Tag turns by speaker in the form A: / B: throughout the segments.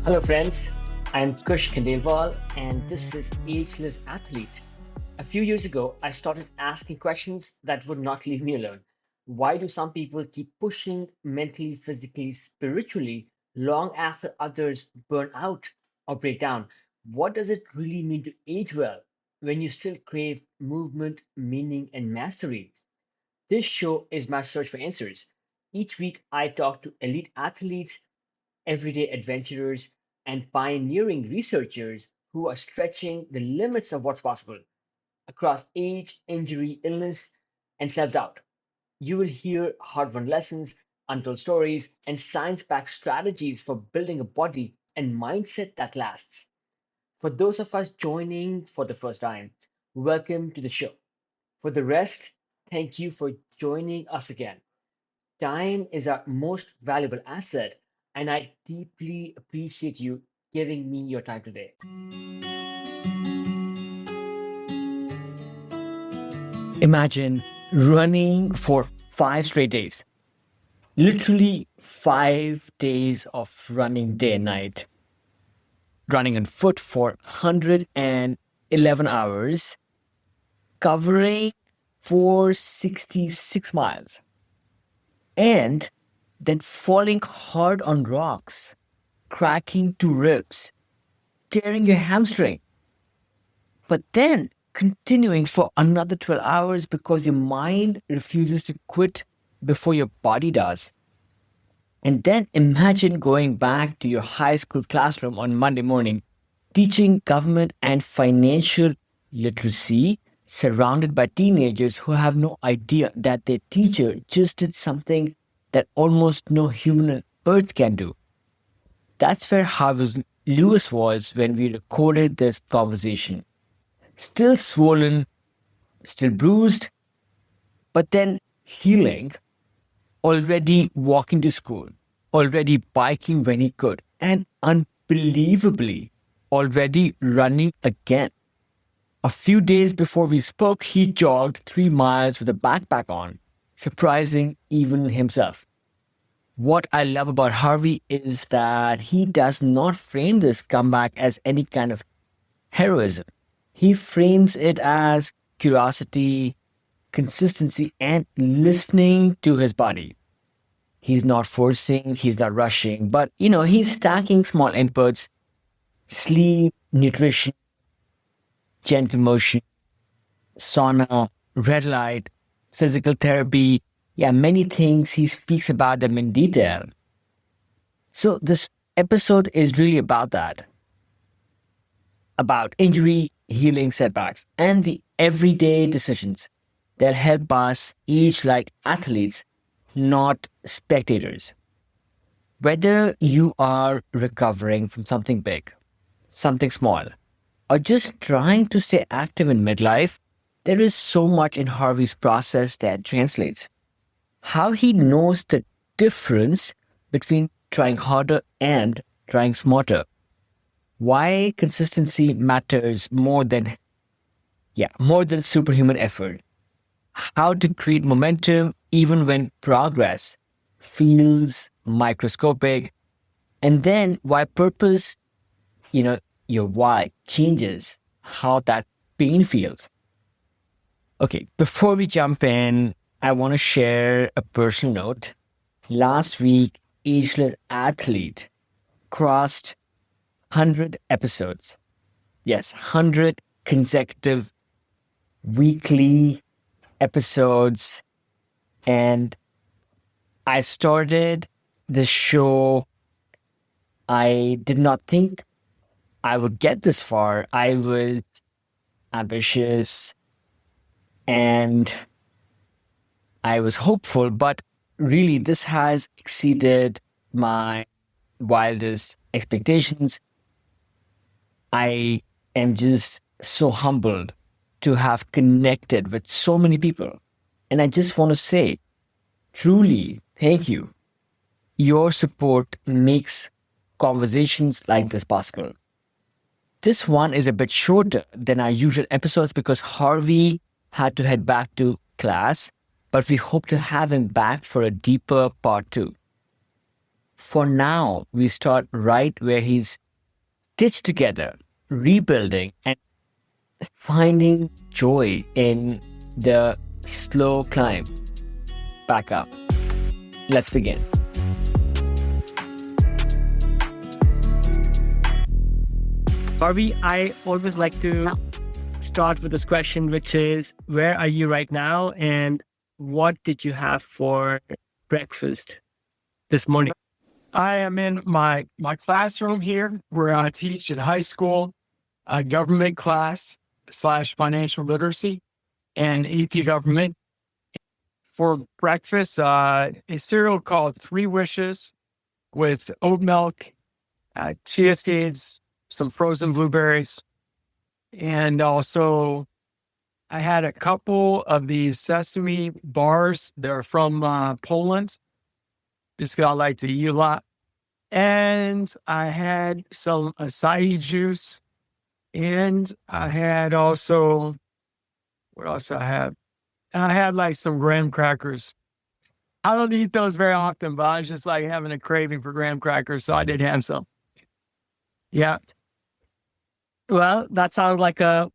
A: Hello, friends. I'm Kush Khandelwal, and this is Ageless Athlete. A few years ago, I started asking questions that would not leave me alone. Why do some people keep pushing mentally, physically, spiritually long after others burn out or break down? What does it really mean to age well when you still crave movement, meaning, and mastery? This show is my search for answers. Each week, I talk to elite athletes, everyday adventurers, and pioneering researchers who are stretching the limits of what's possible across age, injury, illness, and self doubt. You will hear hard won lessons, untold stories, and science backed strategies for building a body and mindset that lasts. For those of us joining for the first time, welcome to the show. For the rest, thank you for joining us again. Time is our most valuable asset, and I deeply appreciate you giving me your time today.
B: Imagine running for 5 straight days, literally 5 days of running day and night, running on foot for 111 hours, covering 466 miles, and then falling hard on rocks, cracking two ribs, tearing your hamstring, but then continuing for another 12 hours because your mind refuses to quit before your body does. And then imagine going back to your high school classroom on Monday morning, teaching government and financial literacy, surrounded by teenagers who have no idea that their teacher just did something that almost no human on earth can do. That's where Harvey Lewis was when we recorded this conversation. Still swollen, still bruised, but then healing, already walking to school, already biking when he could, and unbelievably, already running again. A few days before we spoke, he jogged 3 miles with a backpack on, surprising even himself. What I love about Harvey is that he does not frame this comeback as any kind of heroism. He frames it as curiosity, consistency, and listening to his body. He's not forcing, he's not rushing, but he's stacking small inputs: sleep, nutrition, gentle motion, sauna, red light, physical therapy. Yeah, many things. He speaks about them in detail. So, this episode is really about that, about injury, healing, setbacks, and the everyday decisions that help us age like athletes, not spectators. Whether you are recovering from something big, something small, or just trying to stay active in midlife, there is so much in Harvey's process that translates. How he knows the difference between trying harder and trying smarter. Why consistency matters more than superhuman effort. How to create momentum even when progress feels microscopic. And then why purpose, you know, your why changes how that pain feels. Okay, before we jump in, I want to share a personal note. Last week, Ageless Athlete crossed 100 episodes. Yes, 100 consecutive weekly episodes. And I started the show. I did not think I would get this far. I was ambitious and I was hopeful, but really, this has exceeded my wildest expectations. I am just so humbled to have connected with so many people. And I just want to say, truly, thank you. Your support makes conversations like this possible. This one is a bit shorter than our usual episodes because Harvey had to head back to class, but we hope to have him back for a deeper part two. For now, we start right where he's stitched together, rebuilding, and finding joy in the slow climb back up. Let's begin. Harvey, I always like to start with this question, which is, where are you right now and what did you have for breakfast this morning?
C: I am in my classroom here where I teach in high school, a government class / financial literacy and AP government. For breakfast, a cereal called Three Wishes with oat milk, chia seeds, some frozen blueberries, and also I had a couple of these sesame bars. They're from Poland. Just 'cause I like to eat a lot. And I had some acai juice. And I had also, what else I had? I had like some graham crackers. I don't eat those very often, but I was just like having a craving for graham crackers. So I did have some. Yeah.
B: Well, that sounds like a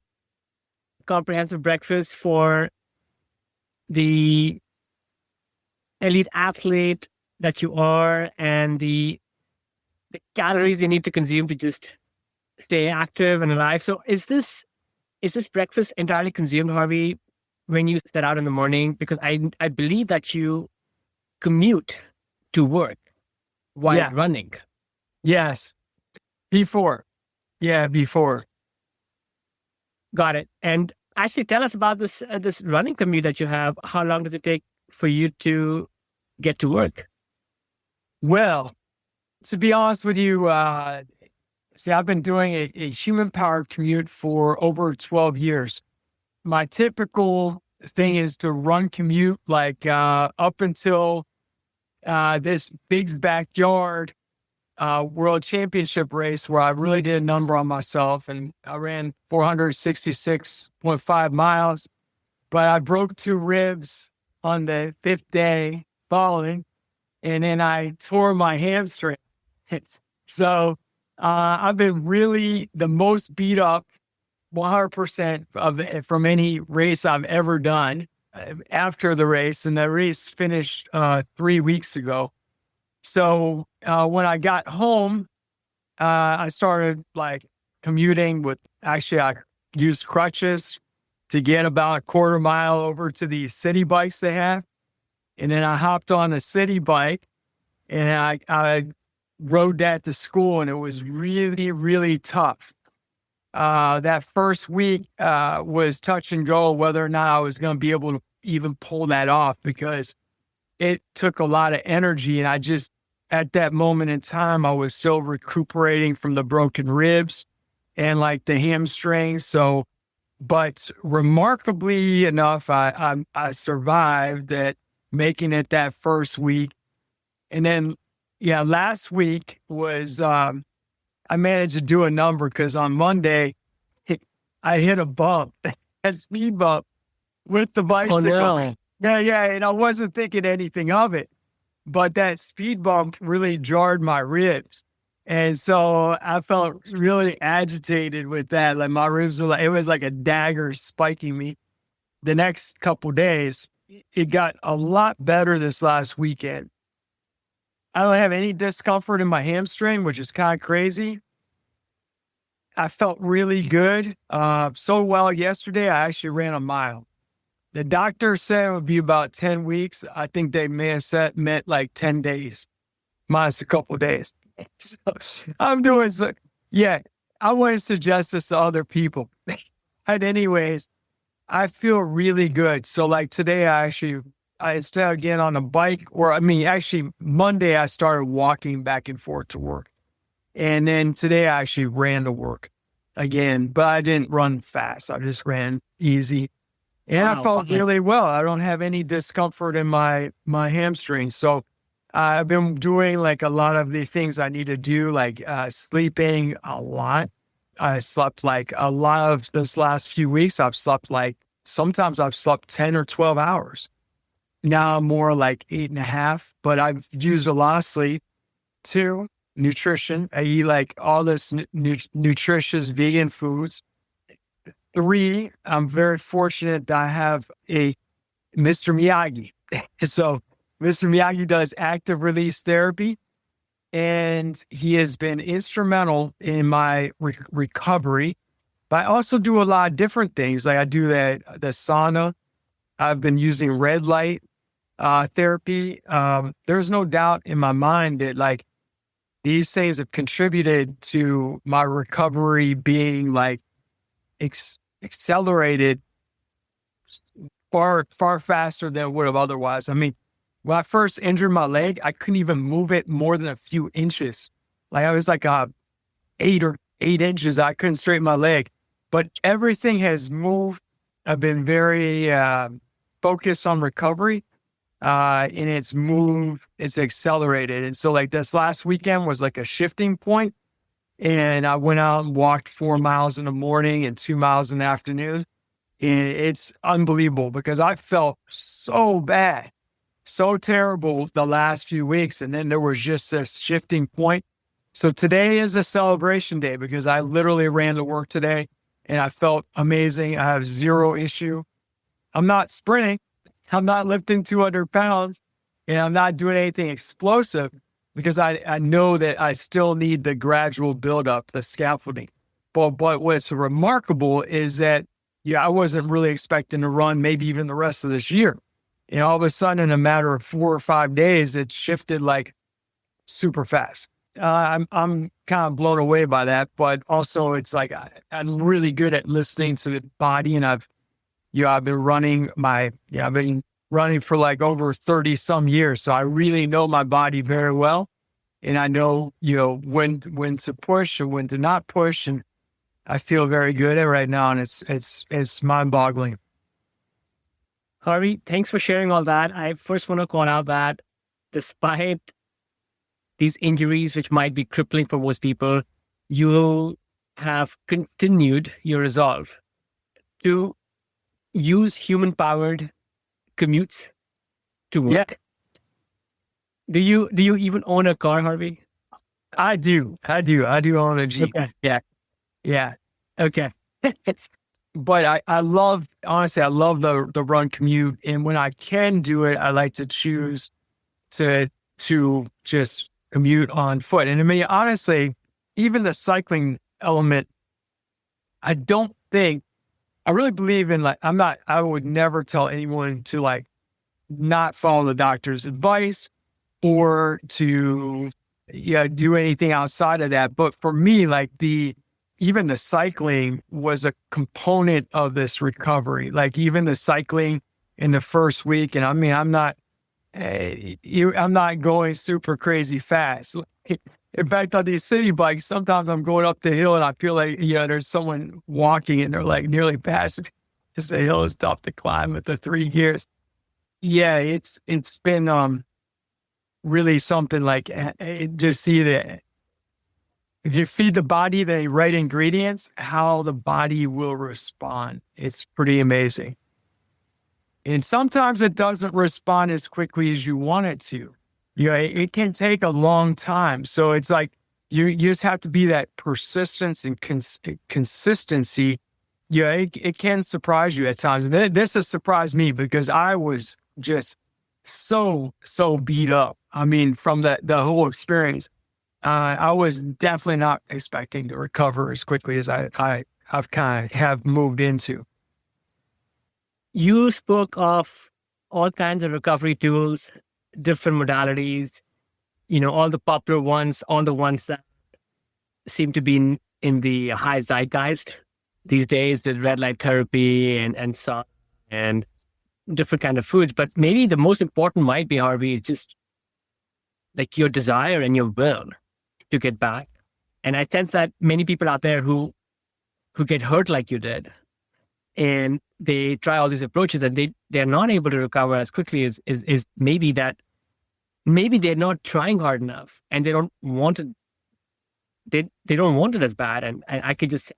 B: comprehensive breakfast for the elite athlete that you are and the calories you need to consume to just stay active and alive. So is this breakfast entirely consumed, Harvey, when you set out in the morning? Because I believe that you commute to work while
C: Yeah.
B: running.
C: Yes. Before. Yeah, before.
B: Got it. And actually, tell us about this this running commute that you have. How long does it take for you to get to work?
C: Well, to be honest with you, see, I've been doing a human powered commute for over 12 years. My typical thing is to run commute like up until this big backyard world championship race where I really did a number on myself, and I ran 466.5 miles, but I broke 2 ribs on the 5th day following, and then I tore my hamstring. So I've been really the most beat up 100% from any race I've ever done after the race. And the race finished 3 weeks ago. So when I got home, I started like commuting with, actually, I used crutches to get about a quarter mile over to the city bikes they have. And then I hopped on the city bike and I rode that to school, and it was really, really tough. That first week was touch and go whether or not I was going to be able to even pull that off, because it took a lot of energy. And I just, at that moment in time, I was still recuperating from the broken ribs and like the hamstrings. So, but remarkably enough, I survived that, making it that first week. And then, yeah, last week was, I managed to do a number because on Monday, I hit a bump, a speed bump with the bicycle.
B: Oh, no.
C: Yeah. And I wasn't thinking anything of it, but that speed bump really jarred my ribs. And so I felt really agitated with that. Like my ribs were like, it was like a dagger spiking me. The next couple days, it got a lot better this last weekend. I don't have any discomfort in my hamstring, which is kind of crazy. I felt really good. So well yesterday, I actually ran a mile. The doctor said it would be about 10 weeks. I think they may have meant like 10 days, minus a couple of days. So I'm doing so. Yeah, I wouldn't suggest this to other people. But anyways, I feel really good. So like today, I started getting on a bike, actually Monday, I started walking back and forth to work. And then today I actually ran to work again, but I didn't run fast. I just ran easy. And I felt really well. I don't have any discomfort in my hamstrings. So I've been doing like a lot of the things I need to do, like sleeping a lot. I slept like a lot of this last few weeks. Sometimes I've slept 10 or 12 hours. Now I'm more like 8.5, but I've used a lot of sleep. 2, nutrition. I eat like all this nutritious vegan foods. 3, I'm very fortunate that I have a Mr. Miyagi. So Mr. Miyagi does active release therapy, and he has been instrumental in my recovery. But I also do a lot of different things. Like I do the sauna. I've been using red light therapy. There's no doubt in my mind that like these things have contributed to my recovery being like accelerated far faster than it would have otherwise. I mean, when I first injured my leg, I couldn't even move it more than a few inches. Like I was like 8 inches. I couldn't straighten my leg, but everything has moved. I've been very focused on recovery, and it's accelerated. And so like this last weekend was like a shifting point, and I went out and walked 4 miles in the morning and 2 miles in the afternoon. And it's unbelievable because I felt so bad, so terrible the last few weeks. And then there was just this shifting point. So today is a celebration day because I literally ran to work today and I felt amazing. I have zero issue. I'm not sprinting. I'm not lifting 200 pounds, and I'm not doing anything explosive because I know that I still need the gradual buildup, the scaffolding. But what's remarkable is that, I wasn't really expecting to run maybe even the rest of this year. And all of a sudden, in a matter of 4 or 5 days, it shifted like super fast. I'm kind of blown away by that, but also it's like I'm really good at listening to the body, and I've been running for like over 30 some years. So I really know my body very well. And I know, when to push and when to not push. And I feel very good at it right now. And it's mind boggling.
B: Harvey, thanks for sharing all that. I first want to call out that despite these injuries, which might be crippling for most people, you have continued your resolve to use human-powered commutes to work.
C: Yeah.
B: Do you even own a car, Harvey?
C: I do own a Jeep.
B: Okay.
C: Yeah.
B: Okay.
C: But I love the run commute. And when I can do it, I like to choose to just commute on foot. And I mean, honestly, even the cycling element, I really believe in I would never tell anyone to like not follow the doctor's advice or to do anything outside of that. But for me, like even the cycling was a component of this recovery. Like even the cycling in the first week. And I mean, I'm not going super crazy fast. In fact, on these city bikes, sometimes I'm going up the hill and I feel like, there's someone walking and they're like nearly passing. Because the hill is tough to climb with the 3 gears. Yeah, it's been really something like just see that if you feed the body the right ingredients, how the body will respond. It's pretty amazing. And sometimes it doesn't respond as quickly as you want it to. It can take a long time. So it's like you just have to be that persistence and consistency. It can surprise you at times. And this has surprised me because I was just so beat up. I mean, from the whole experience, I was definitely not expecting to recover as quickly as I've kind of have moved into.
B: You spoke of all kinds of recovery tools, different modalities, all the popular ones, all the ones that seem to be in the high zeitgeist these days, with red light therapy and so and different kind of foods. But maybe the most important might be, Harvey, is just like your desire and your will to get back. And I sense that many people out there who get hurt like you did, and they try all these approaches and they're not able to recover as quickly as maybe they're not trying hard enough and they don't want it. They don't want it as bad. And I can just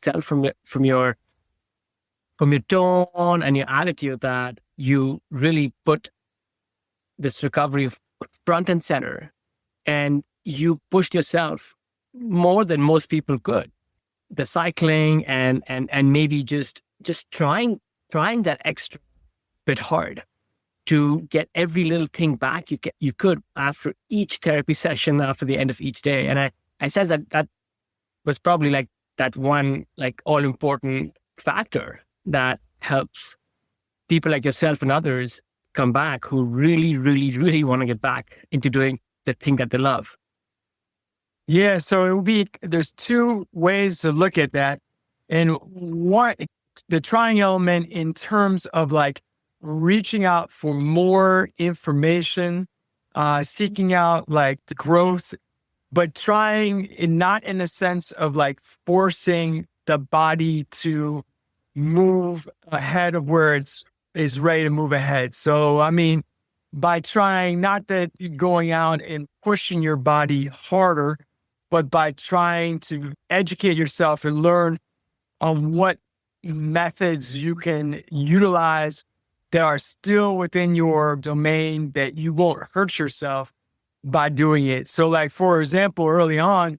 B: tell from your tone and your attitude that you really put this recovery front and center, and
C: you pushed yourself more than most people could. The cycling and maybe just trying that extra bit hard to get every little thing back you could after each therapy session, after the end of each day. And I said that was probably like that one like all important factor that helps people like yourself and others come back who really, really, really want to get back into doing the thing that they love. Yeah, so it would be there's two ways to look at that. And one, the trying element in terms of like reaching out for more information, seeking out like the growth, but trying not in a sense of like forcing the body to move ahead of where is ready to move ahead. So, I mean, by trying not that going out and pushing your body harder, but by trying to educate yourself and learn on what methods you can utilize that are still within your domain that you won't hurt yourself by doing it. So like, for example, early on,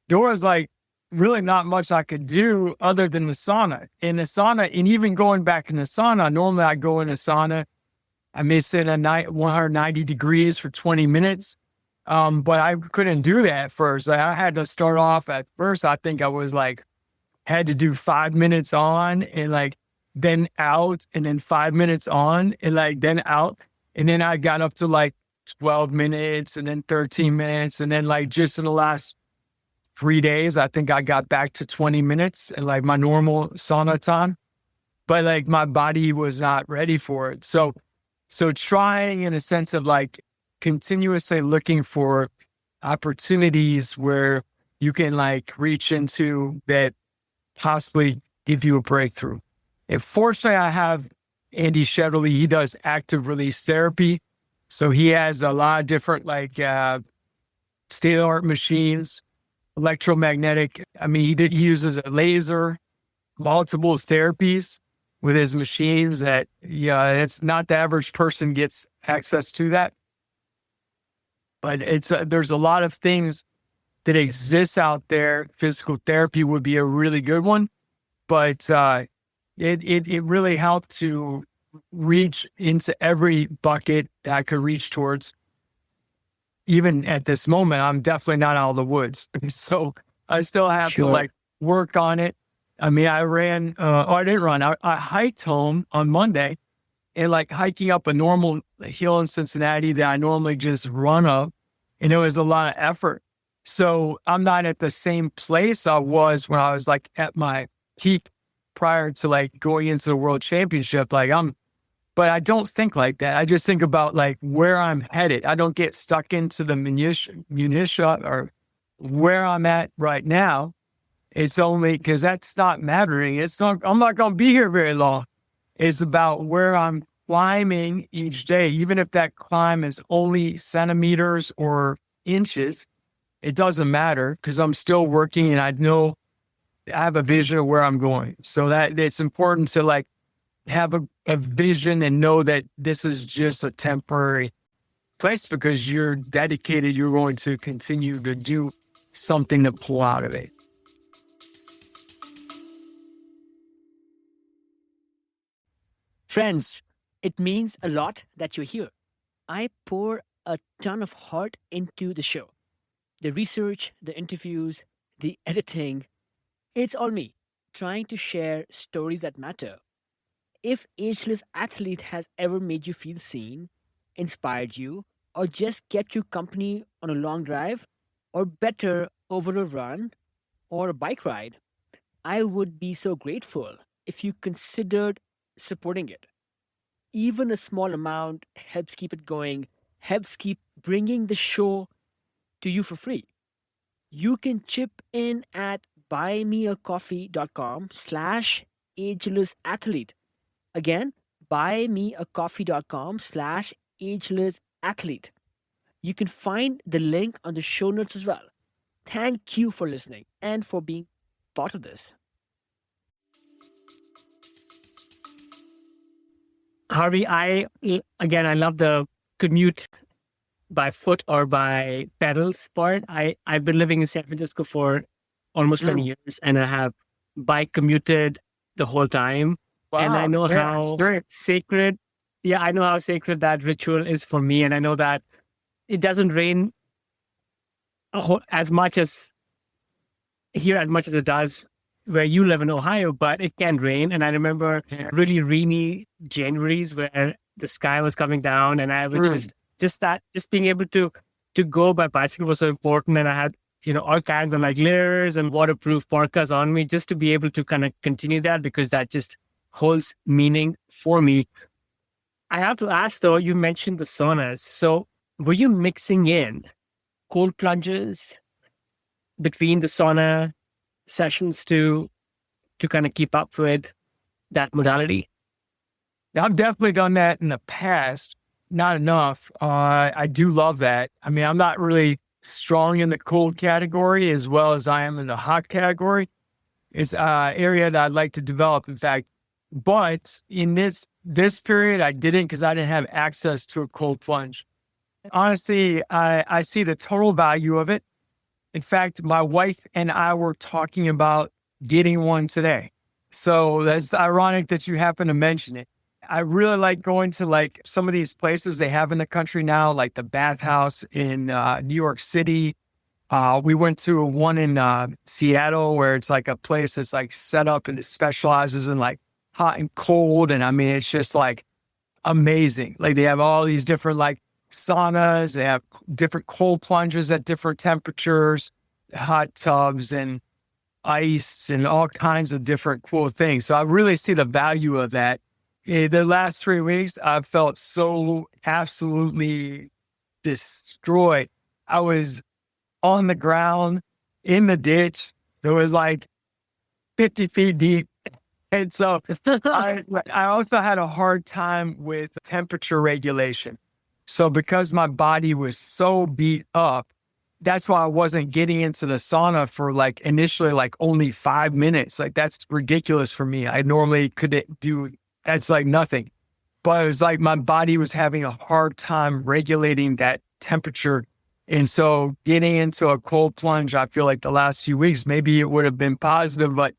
C: there was like really not much I could do other than the sauna. In the sauna, and even going back in the sauna, normally I go in the sauna, I may sit at night 190 degrees for 20 minutes. But I couldn't do that at first. Like, I had to start off at first. I think I was like, had to do 5 minutes on and like then out and then 5 minutes on and like then out. And then I got up to like 12 minutes and then 13 minutes. And then like just in the last 3 days, I think I got back to 20 minutes and like my normal sauna time. But like my body was not ready for it. So trying in a sense of like continuously looking for opportunities where you can like reach into that possibly give you a breakthrough. And fortunately, I have Andy Shetterly. He does active release therapy. So he has a lot of different like state-of-the-art machines, electromagnetic. I mean, he uses a laser, multiple therapies with his machines that, yeah, it's not the average person gets access to that. But it's there's a lot of things that exists out there. Physical therapy would be a really good one, but it really helped to reach into every bucket that I could reach towards. Even at this moment, I'm definitely not out of the woods, so I still have to like work on it. I mean, I ran, I didn't run. I hiked home on Monday, and like hiking up a normal hill in Cincinnati that I normally just run up, and it was a lot of effort. So I'm not at the same place I was when I was like at my peak prior to like going into the world championship. But I don't think like that. I just think about like where I'm headed. I don't get stuck into the minutia or where I'm at right now. It's only because that's not mattering. I'm not going to be here very long. It's about where I'm climbing each day. Even if that climb is only centimeters or inches, it doesn't matter because I'm still working and I know I have a vision of where I'm going. So that it's important to like have a vision and know that this is just a temporary place because you're dedicated. You're going to continue to do something to pull out of it.
B: Friends, it means a lot that you're here. I pour a ton of heart into the show. The research, the interviews, the editing. It's all me, trying to share stories that matter. If Ageless Athlete has ever made you feel seen, inspired you, or just kept you company on a long drive, or better, over a run or a bike ride, I would be so grateful if you considered supporting it. Even a small amount helps keep it going, helps keep bringing the show to you for free. You can chip in at buymeacoffee.com/agelessathlete. Again, buymeacoffee.com/agelessathlete. You can find the link on the show notes as well. Thank you for listening and for being part of this.
C: Harvey, I love the commute
D: by foot or by pedal sport. I've been living in San Francisco for almost 20 years, and I have bike commuted the whole time. And I
C: Wow.
D: know
C: Yeah, it's
D: how
C: great.
D: sacred, yeah, I know how sacred that ritual is for me. And I know that it doesn't rain as much as here, as much as it does where you live in Ohio, but it can rain. And I remember really rainy Januaries where the sky was coming down, and I was just being able to go by bicycle was so important. And I had, all kinds of like layers and waterproof parkas on me just to be able to kind of continue that, because that just holds meaning for me. I have to ask though, you mentioned the saunas. So were you mixing in cold plunges between the sauna sessions to kind of keep up with that modality?
C: I've definitely done that in the past. Not enough. I do love that. I mean, I'm not really strong in the cold category as well as I am in the hot category. It's an area that I'd like to develop, in fact. But in this period, I didn't, because I didn't have access to a cold plunge. Honestly, I see the total value of it. In fact, my wife and I were talking about getting one today. So that's ironic that you happen to mention it. I really like going to like some of these places they have in the country now, like the bathhouse in New York City. We went to one in Seattle where it's like a place that's like set up and it specializes in like hot and cold. And I mean, it's just like amazing. Like they have all these different like saunas, they have different cold plunges at different temperatures, hot tubs and ice and all kinds of different cool things. So I really see the value of that. The last 3 weeks, I've felt so absolutely destroyed. I was on the ground in the ditch. It was like 50 feet deep. And so I also had a hard time with temperature regulation. So because my body was so beat up, that's why I wasn't getting into the sauna for like initially like only 5 minutes. Like that's ridiculous for me. I normally couldn't do, that's like nothing. But it was like my body was having a hard time regulating that temperature. And so getting into a cold plunge, I feel like the last few weeks, maybe it would have been positive, but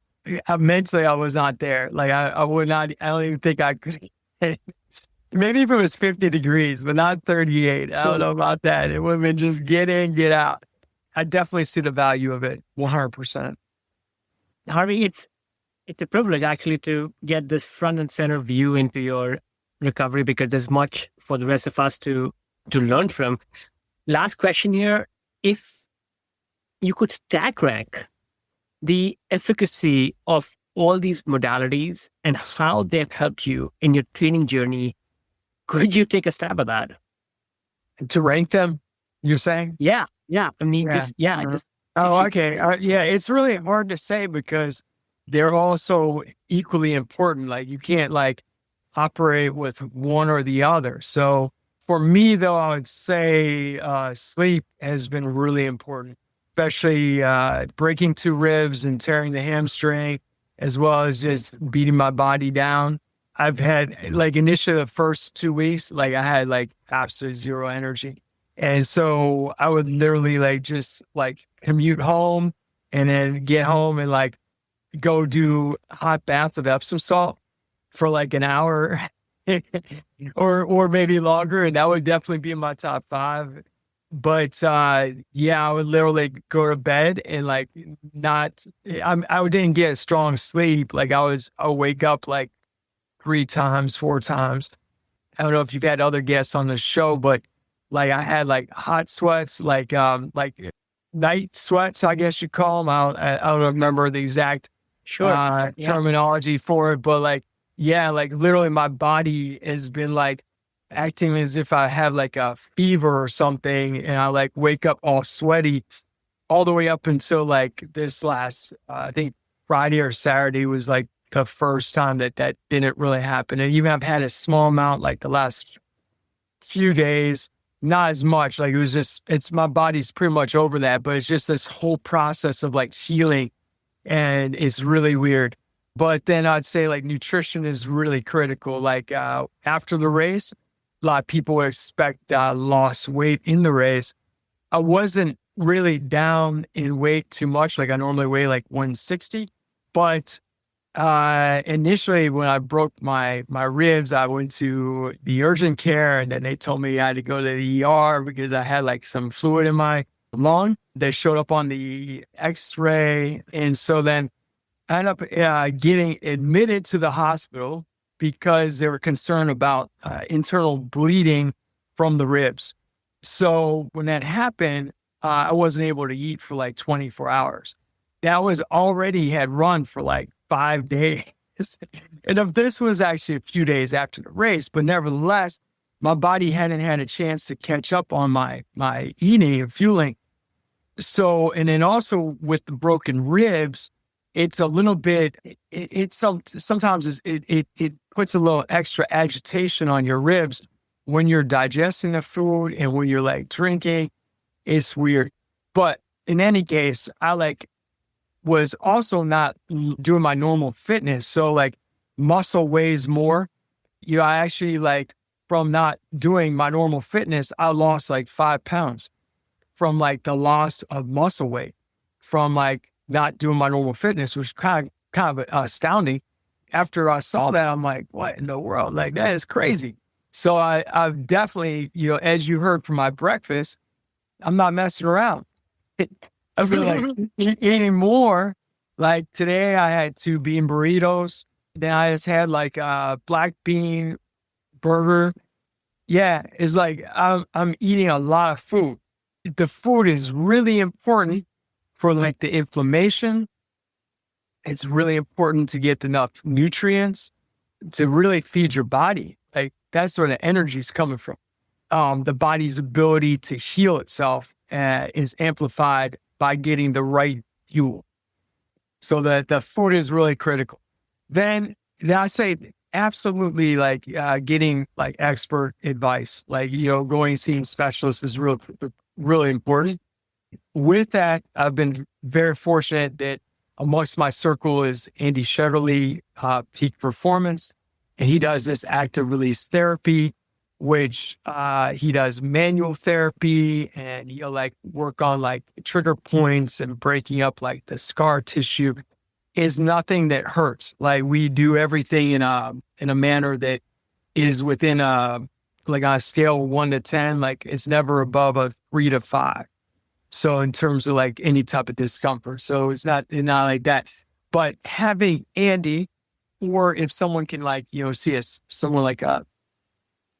C: mentally I was not there. Like I would not, I don't even think I could. Maybe if it was 50 degrees, but not 38. I don't know about that. It would have been just get in, get out. I definitely see the value of it 100%.
D: Harvey, it's a privilege actually to get this front and center view into your recovery, because there's much for the rest of us to learn from. Last question here. If you could stack rank the efficacy of all these modalities and how they've helped you in your training journey, could you take a stab at that?
C: To rank them, you're saying?
D: Yeah. I mean,
C: Okay. Yeah, it's really hard to say because they're all so equally important. Like you can't like operate with one or the other. So for me, though, I would say sleep has been really important, especially breaking 2 ribs and tearing the hamstring, as well as just beating my body down. I've had like initially the first 2 weeks, like I had like absolutely zero energy. And so I would literally like just like commute home and then get home and like go do hot baths of Epsom salt for like an hour or maybe longer. And that would definitely be in my top 5. But yeah, I would literally go to bed and like I didn't get strong sleep. Like I'll wake up like 3 times, 4 times. I don't know if you've had other guests on the show, but like I had like hot sweats, like night sweats, I guess you call them. I don't remember the exact terminology for it, but like, yeah, like literally my body has been like acting as if I have like a fever or something. And I like wake up all sweaty all the way up until like this last, I think Friday or Saturday was like the first time that didn't really happen. And even I've had a small amount like the last few days, not as much. Like it's my body's pretty much over that, but it's just this whole process of like healing, and it's really weird. But then I'd say like nutrition is really critical. Like after the race, lot of people expect that I lost weight in the race. I wasn't really down in weight too much. Like I normally weigh like 160, but initially when I broke my ribs, I went to the urgent care, and then they told me I had to go to the ER because I had like some fluid in my lung that showed up on the x-ray. And so then I ended up getting admitted to the hospital because they were concerned about internal bleeding from the ribs. So when that happened, I wasn't able to eat for like 24 hours. That was already had run for like 5 days. And if this was actually a few days after the race, but nevertheless, my body hadn't had a chance to catch up on my eating and fueling. So, and then also with the broken ribs, it's a little bit, sometimes it puts a little extra agitation on your ribs when you're digesting the food and when you're like drinking. It's weird. But in any case, I like was also not doing my normal fitness. So like muscle weighs more. I actually like from not doing my normal fitness, I lost like 5 pounds from like the loss of muscle weight from like not doing my normal fitness, which kind of astounding. After I saw that, I'm like, what in the world? Like that is crazy. So I've definitely, as you heard from my breakfast, I'm not messing around. I feel like eating more. Like today I had 2 bean burritos. Then I just had like a black bean burger. Yeah, it's like I'm eating a lot of food. The food is really important for like the inflammation. It's really important to get enough nutrients to really feed your body. Like that's where the energy is coming from. The body's ability to heal itself is amplified by getting the right fuel. So that the food is really critical. Then I say absolutely like getting like expert advice, like, going seeing specialists is really important. With that, I've been very fortunate that amongst my circle is Andy Shetterly, Peak Performance, and he does this active release therapy, which he does manual therapy, and he'll like work on like trigger points and breaking up like the scar tissue. Is nothing that hurts. Like we do everything in a manner that is within like on a scale of 1 to 10, like it's never above a 3 to 5. So in terms of like any type of discomfort, so it's not like that. But having Andy, or if someone can like see someone like a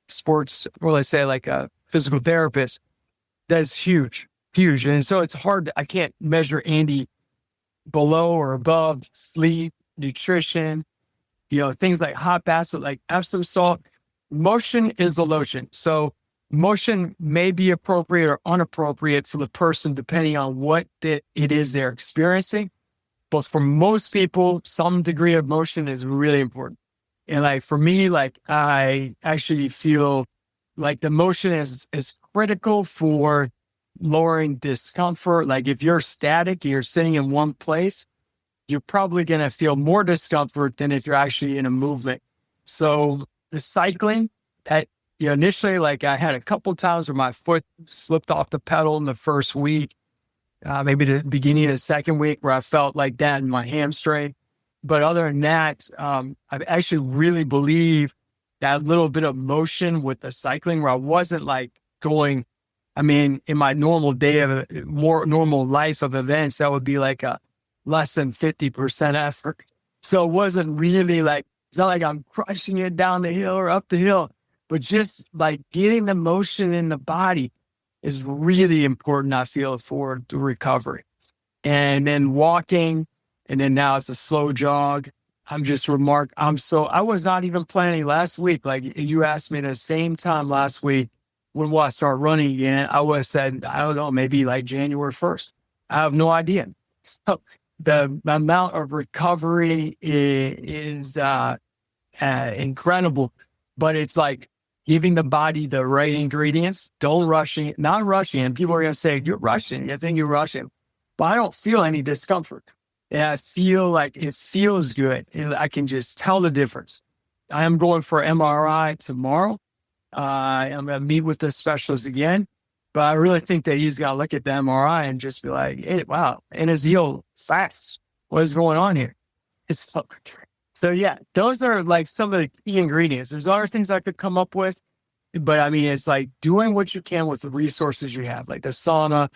C: sports, or let's say like a physical therapist, that's huge. And so it's hard. I can't measure Andy below or above sleep, nutrition, things like hot baths, like Epsom salt. Motion is a lotion. So motion may be appropriate or inappropriate for the person depending on what it is they're experiencing. But for most people, some degree of motion is really important. And like for me, like I actually feel like the motion is critical for lowering discomfort. Like if you're static, you're sitting in one place, you're probably going to feel more discomfort than if you're actually in a movement. So the cycling, that initially, like I had a couple of times where my foot slipped off the pedal in the first week, maybe the beginning of the second week where I felt like that in my hamstring. But other than that, I actually really believe that little bit of motion with the cycling where I wasn't like going, in my normal day of more normal life of events, that would be like a less than 50% effort. So it wasn't really like, it's not like I'm crushing it down the hill or up the hill, but just like getting the motion in the body is really important, I feel, for the recovery. And then walking, and then now it's a slow jog. I was not even planning last week. Like you asked me the same time last week, when will I start running again? I would have said, I don't know, maybe like January 1st. I have no idea. So the amount of recovery is incredible, but it's like giving the body the right ingredients. Don't rushing it, not rushing. And people are going to say, you're rushing. You think you're rushing, but I don't feel any discomfort. And I feel like it feels good. And I can just tell the difference. I am going for MRI tomorrow. I'm going to meet with the specialist again. But I really think that he's got to look at the MRI and just be like, hey, wow, and his heel fast. What is going on here? So yeah, those are like some of the key ingredients. There's other things I could come up with, but I mean, it's like doing what you can with the resources you have, like the sauna,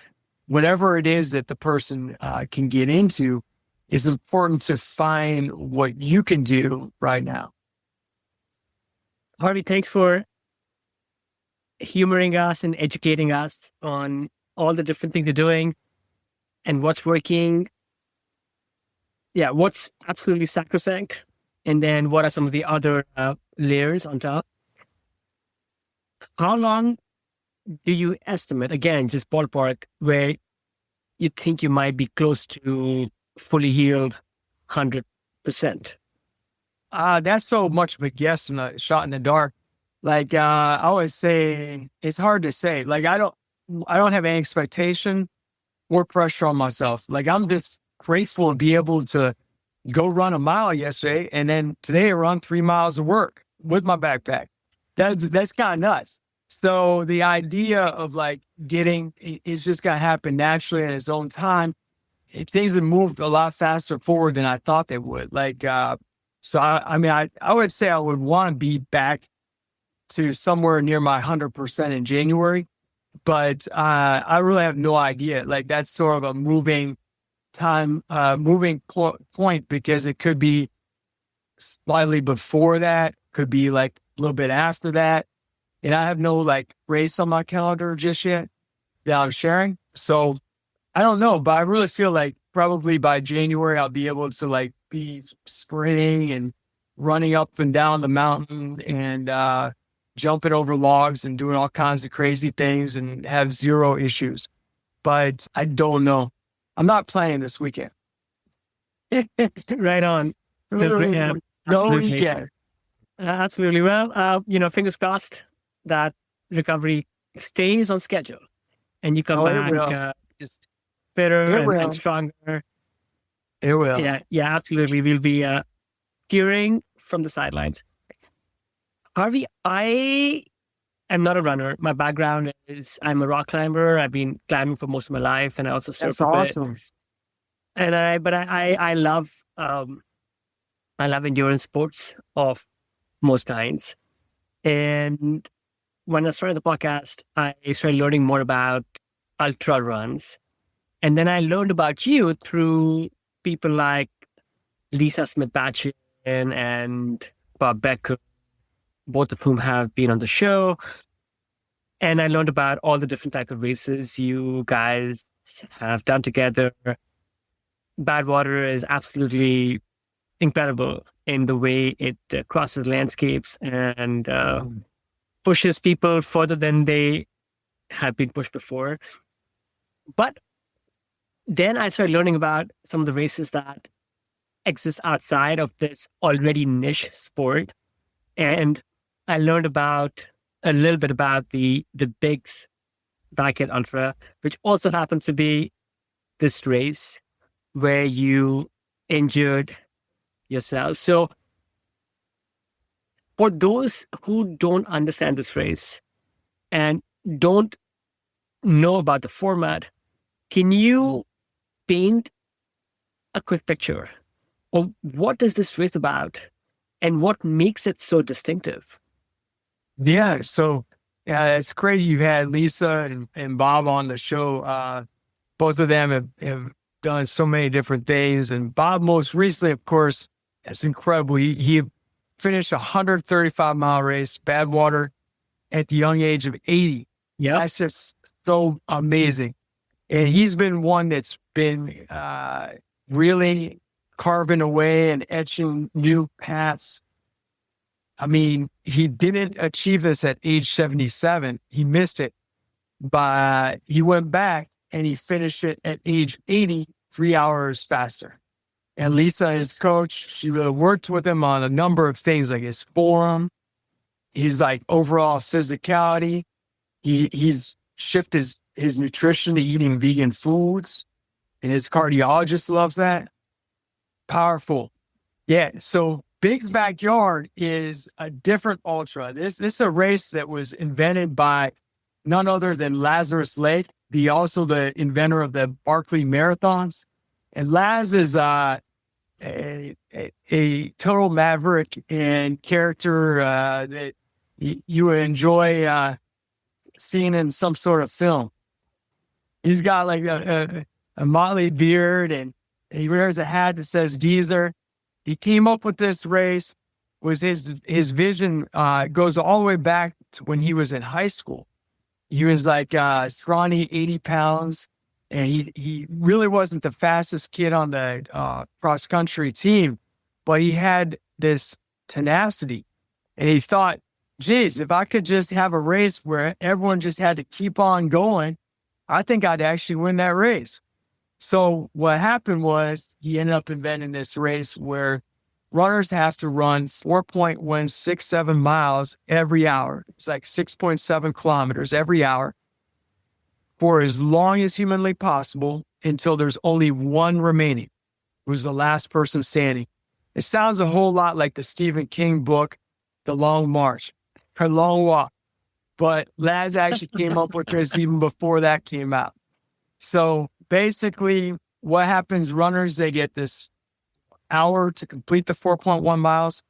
C: whatever it is that the person can get into. It's important to find what you can do right now.
D: Harvey, thanks for humoring us and educating us on all the different things you're doing and what's working. Yeah, what's absolutely sacrosanct. And then what are some of the other layers on top? How long do you estimate, again, just ballpark, where you think you might be close to fully healed 100%?
C: That's so much of a guess and a shot in the dark. Like I always say, it's hard to say. Like I don't have any expectation or pressure on myself. Like I'm just grateful to be able to go run a mile yesterday, and then today I run 3 miles of work with my backpack. That's kind of nuts. So the idea of like it's just gonna happen naturally in its own time. Things have moved a lot faster forward than I thought they would. Like so I mean I would say I would want to be back to somewhere near my 100% in January, but I really have no idea. Like that's sort of a moving point, because it could be slightly before that, could be like a little bit after that. And I have no like race on my calendar just yet that I'm sharing. So I don't know, but I really feel like probably by January, I'll be able to like be sprinting and running up and down the mountain and jumping over logs and doing all kinds of crazy things and have zero issues. But I don't know. I'm not playing this weekend.
D: Right on.
C: No
D: Absolutely.
C: weekend.
D: Absolutely. Well, fingers crossed that recovery stays on schedule and you come back just fitter and stronger.
C: It will.
D: Yeah, absolutely. We'll be cheering from the sidelines. Harvey, I am not a runner. My background is I'm a rock climber. I've been climbing for most of my life, and I also surf.
C: That's awesome.
D: And I love endurance sports of most kinds. And when I started the podcast, I started learning more about ultra runs, and then I learned about you through people like Lisa Smith-Batchen and Bob Becker, both of whom have been on the show. And I learned about all the different types of races you guys have done together. Badwater is absolutely incredible in the way it crosses landscapes and pushes people further than they have been pushed before. But then I started learning about some of the races that exist outside of this already niche sport. And I learned a little bit about the Bigs Bracket Ultra, which also happens to be this race where you injured yourself. So for those who don't understand this race and don't know about the format, can you paint a quick picture of what is this race about and what makes it so distinctive?
C: Yeah. So it's great you've had Lisa and Bob on the show. Both of them have done so many different things. And Bob, most recently, of course, it's incredible. He finished a 135-mile race, Badwater, at the young age of 80.
D: Yeah.
C: That's just so amazing. And he's been one that's been really carving away and etching new paths. I mean, he didn't achieve this at age 77. He missed it, but he went back and he finished it at age 80, 3 hours faster. And Lisa, his coach, she really worked with him on a number of things, like his form, his like overall physicality. He's shifted his nutrition to eating vegan foods, and his cardiologist loves that. Powerful. Yeah. So Big's Backyard is a different ultra. This is a race that was invented by none other than Lazarus Lake, also the inventor of the Barkley Marathons. And Laz is a total maverick and character that you would enjoy seeing in some sort of film. He's got like a motley beard, and he wears a hat that says Deezer. He came up with this race. Was his vision goes all the way back to when he was in high school. He was like scrawny, 80 pounds, and he really wasn't the fastest kid on the cross country team, but he had this tenacity, and he thought, geez, if I could just have a race where everyone just had to keep on going, I think I'd actually win that race. So what happened was he ended up inventing this race where runners have to run 4.167 miles every hour. It's like 6.7 kilometers every hour for as long as humanly possible until there's only one remaining, who's the last person standing. It sounds a whole lot like the Stephen King book, The Long March, or Long Walk. But Laz actually came up with this even before that came out. So basically what happens, runners, they get this hour to complete the 4.1 miles.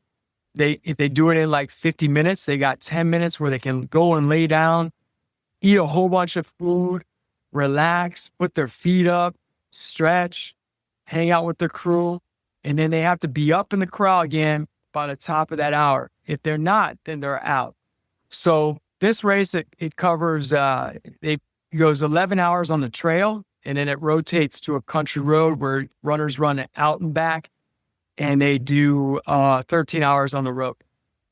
C: If they do it in like 50 minutes, they got 10 minutes where they can go and lay down, eat a whole bunch of food, relax, put their feet up, stretch, hang out with their crew. And then they have to be up in the crowd again by the top of that hour. If they're not, then they're out. So this race, it covers, it goes 11 hours on the trail, and then it rotates to a country road where runners run out and back, and they do 13 hours on the road.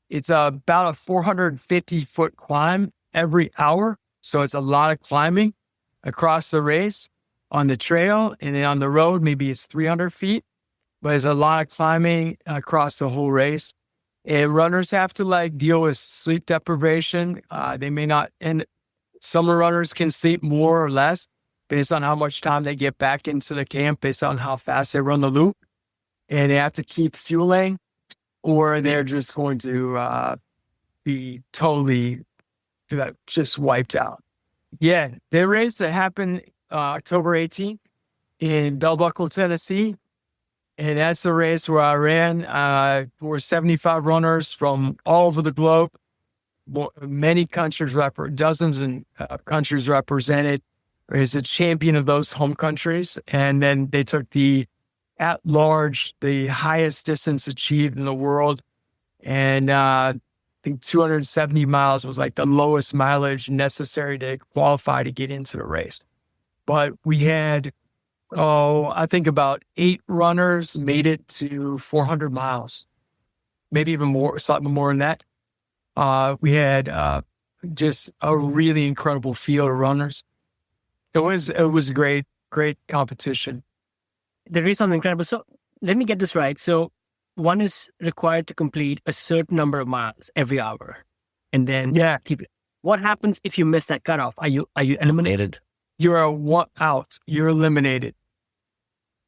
C: It's about a 450-foot climb every hour, so it's a lot of climbing across the race on the trail, and then on the road, maybe it's 300 feet, but it's a lot of climbing across the whole race. And runners have to like deal with sleep deprivation. They may not, and some runners can sleep more or less based on how much time they get back into the camp, based on how fast they run the loop. And they have to keep fueling, or they're just going to be totally just wiped out. Yeah, the race that happened October 18th in Bell Buckle, Tennessee. And that's the race where I ran for 75 runners from all over the globe. Many countries, dozens and countries represented. Is a champion of those home countries. And then they took the at large, the highest distance achieved in the world. And I think 270 miles was like the lowest mileage necessary to qualify to get into the race. But we had, I think about 8 runners made it to 400 miles, maybe even more, something more than that. We had just a really incredible field of runners. It was a great competition.
D: There is something incredible. So let me get this right. So one is required to complete a certain number of miles every hour, and then keep it. What happens if you miss that cutoff? Are you eliminated?
C: You're out. You're eliminated.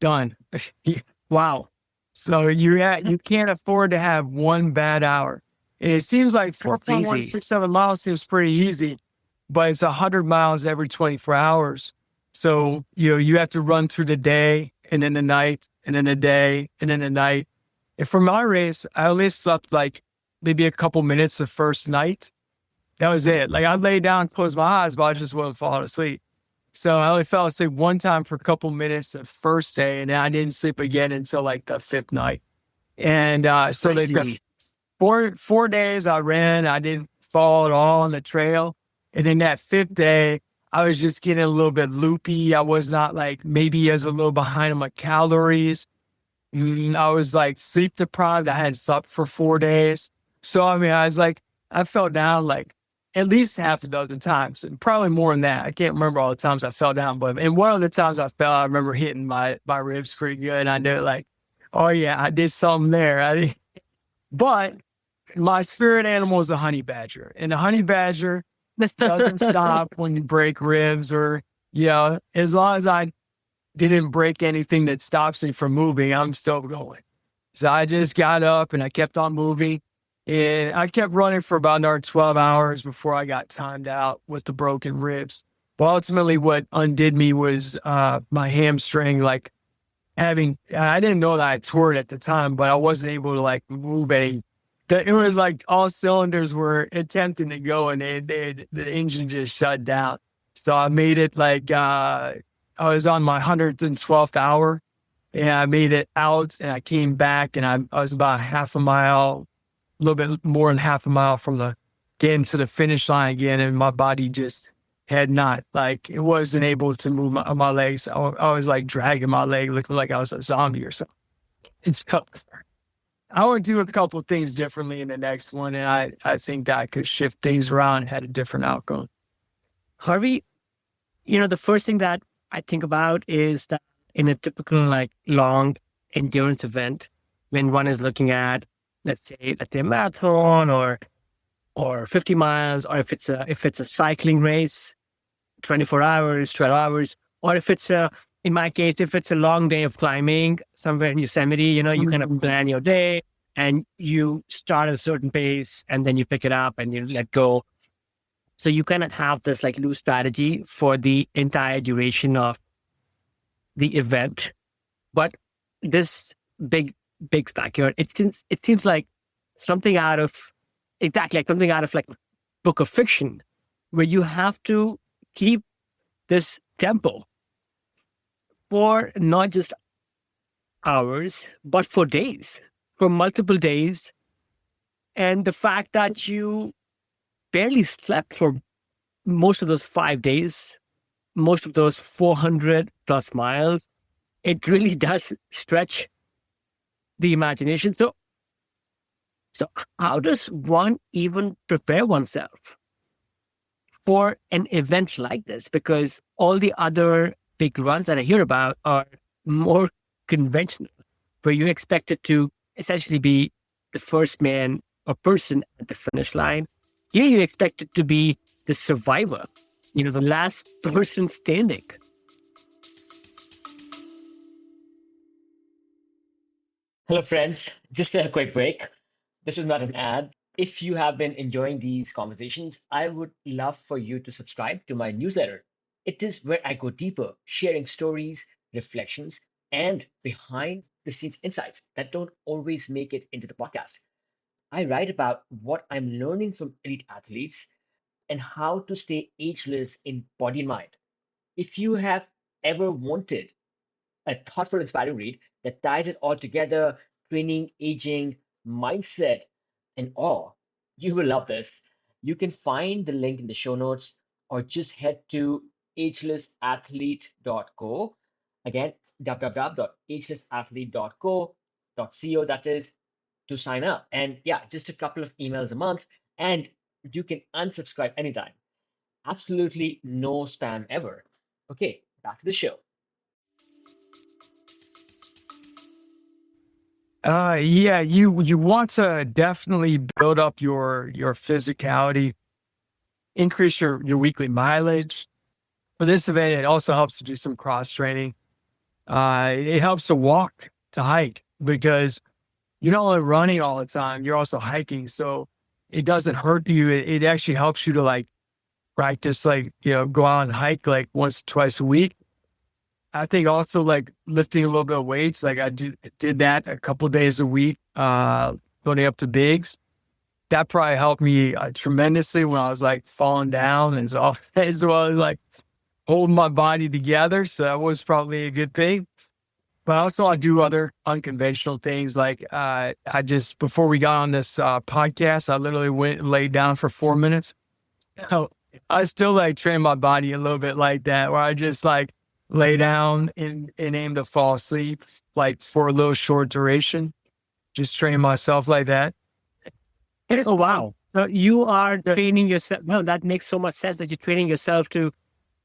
C: Done.
D: Wow.
C: So you can't afford to have one bad hour. And it seems like 4.167 miles seems pretty easy, but it's 100 miles every 24 hours. So, you have to run through the day and then the night and then the day and then the night. And for my race, I only slept like maybe a couple minutes the first night. That was it. Like I lay down, closed my eyes, but I just wasn't falling asleep. So I only fell asleep one time for a couple minutes the first day, and then I didn't sleep again until like the 5th night. And so they've got 4 days I ran. I didn't fall at all on the trail. And then that 5th day, I was just getting a little bit loopy. I was not like, maybe I was a little behind on my calories. I was like sleep deprived. I hadn't slept for 4 days. So, I mean, I fell down like at least half a dozen times, and probably more than that. I can't remember all the times I fell down, but and one of the times I fell, I remember hitting my ribs pretty good. And I knew like, oh yeah, I did something there. But my spirit animal is the honey badger, and the honey badger doesn't stop when you break ribs or, as long as I didn't break anything that stops me from moving, I'm still going. So I just got up and I kept on moving. And I kept running for about another 12 hours before I got timed out with the broken ribs. But ultimately, what undid me was my hamstring. Like I didn't know that I tore it at the time, but I wasn't able to like move any. It was like all cylinders were attempting to go, and the engine just shut down. So I made it like I was on my 112th hour, and I made it out, and I came back, and I was about half a mile, a little bit more than half a mile from the getting to the finish line again, and my body just had not, like, it wasn't able to move my legs. I was like dragging my leg, looking like I was a zombie or something. It's tough. I would do a couple of things differently in the next one, and I think that I could shift things around and had a different outcome.
D: Harvey, the first thing that I think about is that in a typical like long endurance event, when one is looking at, let's say a marathon or 50 miles, or if it's a cycling race, 24 hours, 12 hours, or if it's in my case, if it's a long day of climbing somewhere in Yosemite, you kind of plan your day and you start at a certain pace and then you pick it up and you let go. So you kind of have this like loose strategy for the entire duration of the event. But this big backyard, it seems like something out of something out of like a book of fiction, where you have to keep this tempo for not just hours, but for days, for multiple days. And the fact that you barely slept for most of those 5 days, most of those 400 plus miles, it really does stretch the imagination. So how does one even prepare oneself for an event like this? Because all the other big runs that I hear about are more conventional, where you expected to essentially be the first man or person at the finish line. Here you expected to be the survivor, the last person standing.
A: Hello, friends. Just a quick break. This is not an ad. If you have been enjoying these conversations, I would love for you to subscribe to my newsletter. It is where I go deeper, sharing stories, reflections, and behind the scenes insights that don't always make it into the podcast. I write about what I'm learning from elite athletes and how to stay ageless in body and mind. If you have ever wanted a thoughtful, inspiring read that ties it all together: training, aging, mindset, and awe. You will love this. You can find the link in the show notes or just head to agelessathlete.co. Again, www.agelessathlete.co, that is, to sign up. And yeah, just a couple of emails a month, and you can unsubscribe anytime. Absolutely no spam ever. Okay, back to the show.
C: Yeah, you want to definitely build up your physicality, increase your weekly mileage. For this event, it also helps to do some cross training. It helps to walk, to hike, because you're not only running all the time, you're also hiking. So it doesn't hurt you. It actually helps you to like practice, like, go out and hike like once, twice a week. I think also like lifting a little bit of weights. Like did that a couple of days a week, going up to bigs. That probably helped me tremendously when I was like falling down, and so as well as like holding my body together. So that was probably a good thing. But also I do other unconventional things. Like I just, before we got on this podcast, I literally went and laid down for 4 minutes. I still like train my body a little bit like that, where I just like lay down and aim to fall asleep, like for a little short duration. Just train myself like that.
D: Oh, wow. So you are training yourself. No, that makes so much sense that you're training yourself to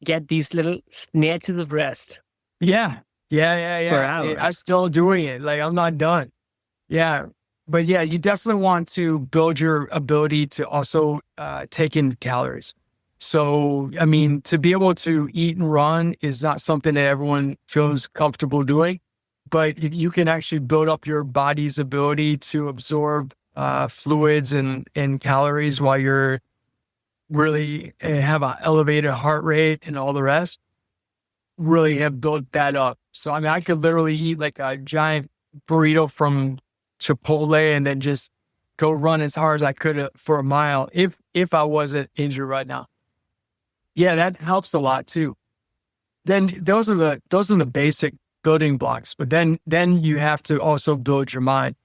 D: get these little snatches of rest.
C: Yeah.
D: Per hour.
C: I'm still doing it. Like, I'm not done. Yeah. But yeah, you definitely want to build your ability to also take in calories. So, I mean, to be able to eat and run is not something that everyone feels comfortable doing. but you can actually build up your body's ability to absorb fluids and calories while you're really have an elevated heart rate and all the rest. Really have built that up. So I mean, I could literally eat like a giant burrito from Chipotle and then just go run as hard as I could for a mile if I wasn't injured right now. Yeah, that helps a lot too. Then those are the basic building blocks. But then you have to also build your mind.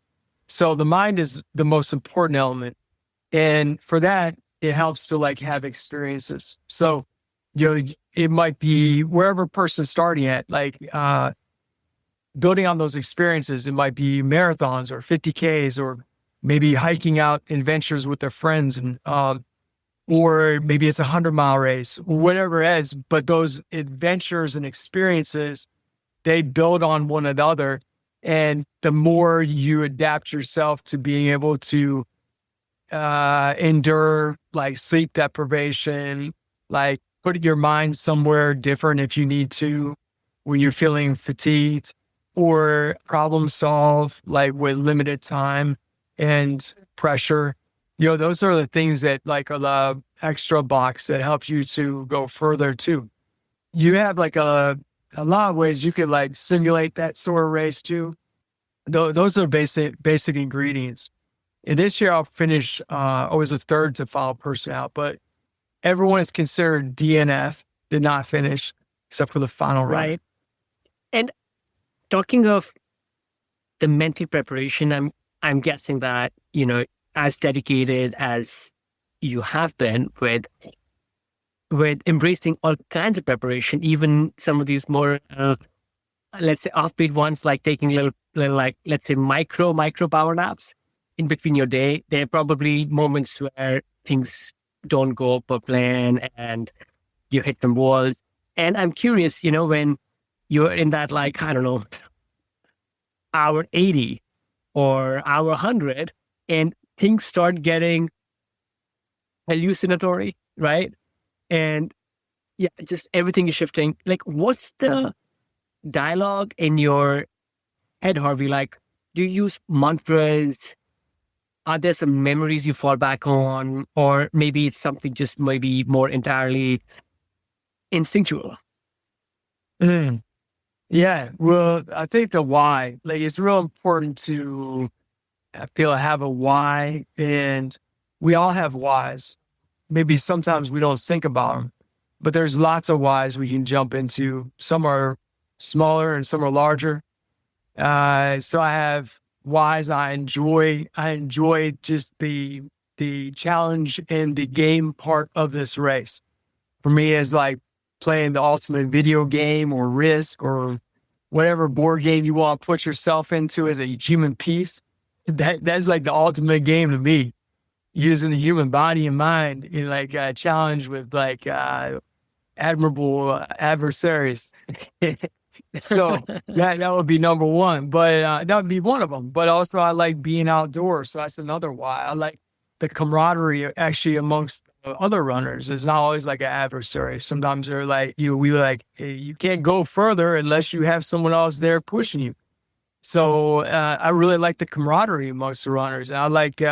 C: So the mind is the most important element. And for that, it helps to like have experiences. So, it might be wherever a person's starting at, like building on those experiences. It might be marathons or 50Ks or maybe hiking out adventures with their friends and or maybe it's 100-mile race, whatever it is. But those adventures and experiences, they build on one another. And the more you adapt yourself to being able to endure like sleep deprivation, like put your mind somewhere different if you need to when you're feeling fatigued, or problem solve like with limited time and pressure. Those are the things that like are the extra box that help you to go further too. You have like a lot of ways you could like simulate that sort of race too. Those are basic ingredients. And this year I'll finish, I was a third to follow person out, but everyone is considered DNF, did not finish except for the final run.
D: Right. And talking of the mental preparation, I'm guessing that, as dedicated as you have been with embracing all kinds of preparation, even some of these more, let's say offbeat ones, like taking little like, let's say micro power naps in between your day. There are probably moments where things don't go per plan and you hit some walls. And I'm curious, when you're in that, like, I don't know, hour 80 or hour 100 and things start getting hallucinatory, right? And yeah, just everything is shifting. Like, what's the dialogue in your head, Harvey? Like, do you use mantras? Are there some memories you fall back on? Or maybe it's something just maybe more entirely instinctual?
C: Mm. Yeah, well, I think the why, like it's real important to, I feel, have a why, and we all have whys. Maybe sometimes we don't think about them, but there's lots of whys we can jump into. Some are smaller and some are larger. So I have whys. I enjoy just the challenge and the game part of this race. For me, it's like playing the ultimate video game or Risk or whatever board game you want to put yourself into as a human piece. That's like the ultimate game to me. Using the human body and mind in like a challenge with like admirable adversaries. So that would be number one, but that would be one of them. But also I like being outdoors. So that's another why. I like the camaraderie actually amongst other runners. It's not always like an adversary. Sometimes they're like, hey, you can't go further unless you have someone else there pushing you. So I really like the camaraderie amongst the runners. And I like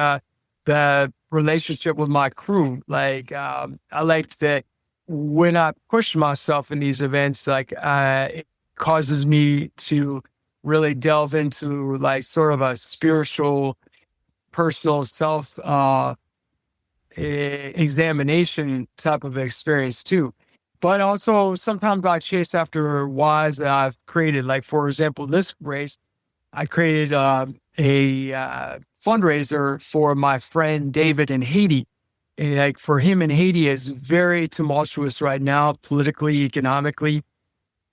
C: the relationship with my crew. Like I like that when I push myself in these events, like it causes me to really delve into like sort of a spiritual, personal self examination type of experience too. But also sometimes I chase after whys that I've created. Like for example, this race, I created a fundraiser for my friend David in Haiti. And like for him in Haiti is very tumultuous right now, politically, economically.